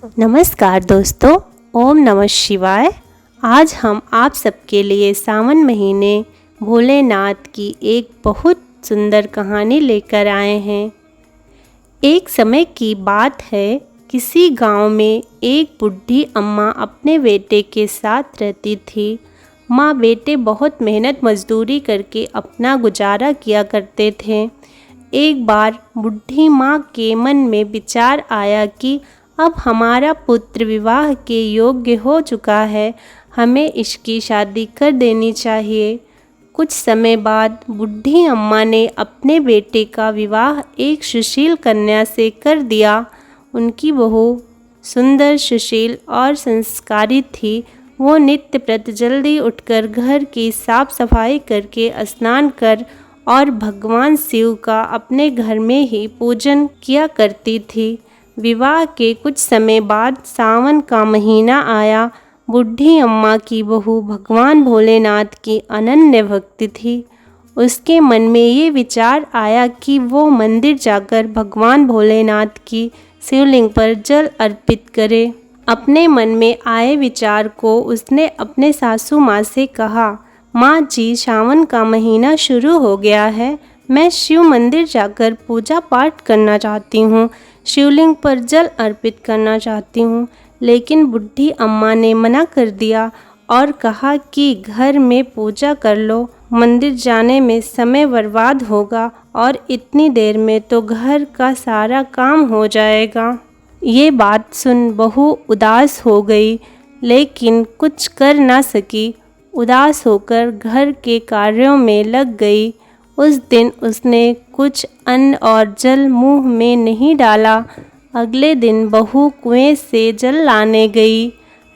नमस्कार दोस्तों, ओम नमः शिवाय। आज हम आप सबके लिए सावन महीने भोलेनाथ की एक बहुत सुंदर कहानी लेकर आए हैं। एक समय की बात है, किसी गांव में एक बूढ़ी अम्मा अपने बेटे के साथ रहती थी। माँ बेटे बहुत मेहनत मजदूरी करके अपना गुजारा किया करते थे। एक बार बूढ़ी माँ के मन में विचार आया कि अब हमारा पुत्र विवाह के योग्य हो चुका है, हमें इसकी शादी कर देनी चाहिए। कुछ समय बाद बूढ़ी अम्मा ने अपने बेटे का विवाह एक सुशील कन्या से कर दिया। उनकी बहू सुंदर, सुशील और संस्कारी थी। वो नित्य प्रति जल्दी उठकर घर की साफ सफाई करके स्नान कर और भगवान शिव का अपने घर में ही पूजन किया करती थी। विवाह के कुछ समय बाद सावन का महीना आया। बूढ़ी अम्मा की बहू भगवान भोलेनाथ की अनन्य भक्ति थी। उसके मन में ये विचार आया कि वो मंदिर जाकर भगवान भोलेनाथ की शिवलिंग पर जल अर्पित करे। अपने मन में आए विचार को उसने अपने सासू माँ से कहा, माँ जी, सावन का महीना शुरू हो गया है, मैं शिव मंदिर जाकर पूजा पाठ करना चाहती हूँ, शिवलिंग पर जल अर्पित करना चाहती हूँ। लेकिन बूढ़ी अम्मा ने मना कर दिया और कहा कि घर में पूजा कर लो, मंदिर जाने में समय बर्बाद होगा और इतनी देर में तो घर का सारा काम हो जाएगा। ये बात सुन बहू उदास हो गई, लेकिन कुछ कर ना सकी। उदास होकर घर के कार्यों में लग गई। उस दिन उसने कुछ अन्न और जल मुंह में नहीं डाला। अगले दिन बहू कुएं से जल लाने गई।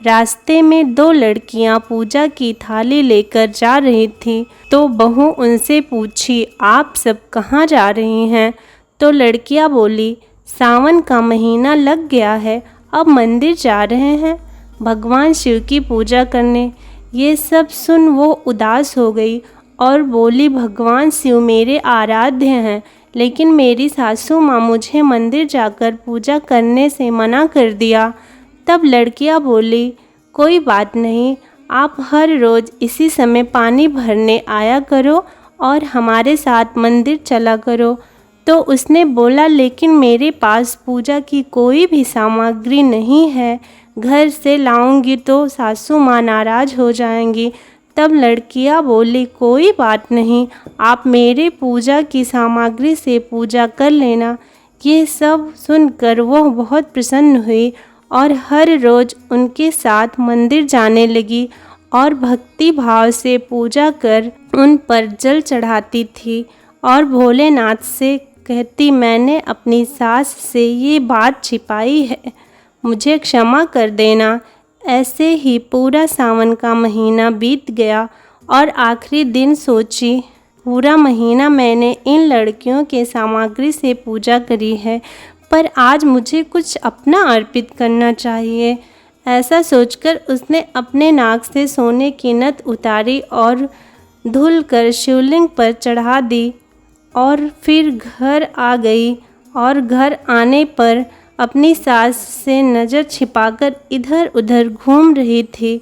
रास्ते में दो लड़कियां पूजा की थाली लेकर जा रही थीं, तो बहू उनसे पूछी, आप सब कहाँ जा रही हैं? तो लड़कियां बोली, सावन का महीना लग गया है, अब मंदिर जा रहे हैं भगवान शिव की पूजा करने। ये सब सुन वो उदास हो गई और बोली, भगवान शिव मेरे आराध्य हैं, लेकिन मेरी सासू माँ मुझे मंदिर जाकर पूजा करने से मना कर दिया। तब लड़कियाँ बोली, कोई बात नहीं, आप हर रोज़ इसी समय पानी भरने आया करो और हमारे साथ मंदिर चला करो। तो उसने बोला, लेकिन मेरे पास पूजा की कोई भी सामग्री नहीं है, घर से लाऊंगी तो सासू माँ नाराज़ हो जाएंगी। तब लड़कियां बोली, कोई बात नहीं, आप मेरे पूजा की सामग्री से पूजा कर लेना। ये सब सुनकर वो बहुत प्रसन्न हुई और हर रोज़ उनके साथ मंदिर जाने लगी और भक्ति भाव से पूजा कर उन पर जल चढ़ाती थी और भोलेनाथ से कहती, मैंने अपनी सास से ये बात छिपाई है, मुझे क्षमा कर देना। ऐसे ही पूरा सावन का महीना बीत गया और आखिरी दिन सोची, पूरा महीना मैंने इन लड़कियों के सामग्री से पूजा करी है, पर आज मुझे कुछ अपना अर्पित करना चाहिए। ऐसा सोचकर उसने अपने नाक से सोने की नथ उतारी और धुल कर शिवलिंग पर चढ़ा दी और फिर घर आ गई। और घर आने पर अपनी सास से नज़र छिपाकर इधर उधर घूम रही थी,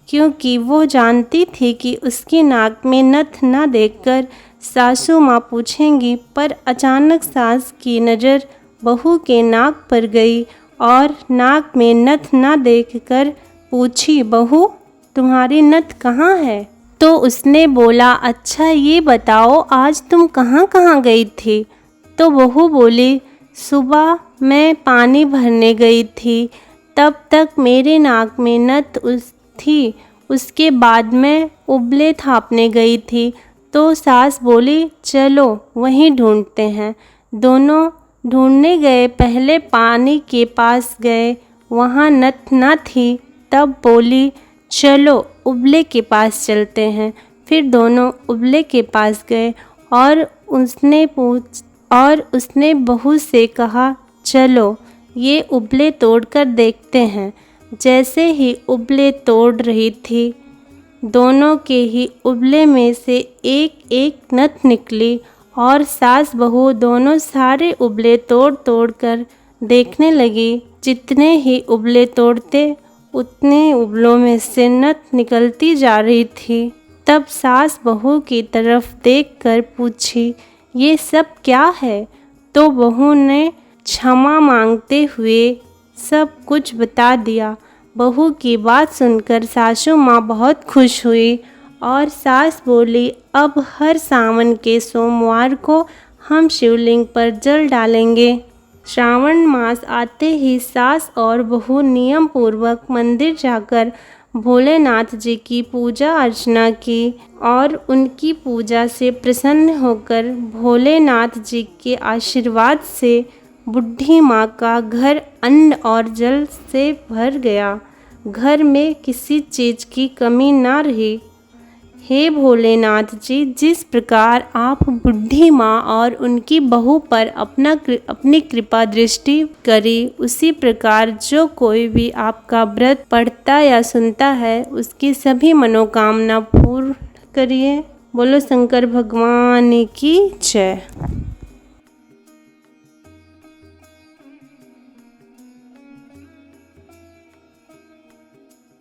क्योंकि वो जानती थी कि उसकी नाक में नथ न देखकर सासू माँ पूछेंगी। पर अचानक सास की नज़र बहू के नाक पर गई और नाक में नथ न देखकर पूछी, बहू तुम्हारी नथ कहाँ है? तो उसने बोला, अच्छा ये बताओ, आज तुम कहाँ कहाँ गई थी? तो बहू बोली, सुबह मैं पानी भरने गई थी, तब तक मेरे नाक में नथ थी। उसके बाद मैं उबले थापने गई थी। तो सास बोली, चलो वहीं ढूंढते हैं। दोनों ढूंढने गए। पहले पानी के पास गए, वहाँ नथ न थी। तब बोली, चलो उबले के पास चलते हैं। फिर दोनों उबले के पास गए और उसने बहू से कहा, चलो ये उबले तोड़कर देखते हैं। जैसे ही उबले तोड़ रही थी, दोनों के ही उबले में से एक एक नथ निकली और सास बहू दोनों सारे उबले तोड़ तोड़ कर देखने लगी। जितने ही उबले तोड़ते उतने उबलों में से नत निकलती जा रही थी। तब सास बहू की तरफ देखकर पूछी, ये सब क्या है? तो बहू ने क्षमा मांगते हुए सब कुछ बता दिया। बहू की बात सुनकर सासू माँ बहुत खुश हुई और सास बोली, अब हर सावन के सोमवार को हम शिवलिंग पर जल डालेंगे। श्रावण मास आते ही सास और बहू नियम पूर्वक मंदिर जाकर भोलेनाथ जी की पूजा अर्चना की और उनकी पूजा से प्रसन्न होकर भोलेनाथ जी के आशीर्वाद से बुढ़ी माँ का घर अन्न और जल से भर गया। घर में किसी चीज़ की कमी ना रही। हे भोलेनाथ जी, जिस प्रकार आप बुढ़ी माँ और उनकी बहू पर अपनी कृपा दृष्टि करी, उसी प्रकार जो कोई भी आपका व्रत पढ़ता या सुनता है उसकी सभी मनोकामना पूर्ण करिए। बोलो शंकर भगवान की जय।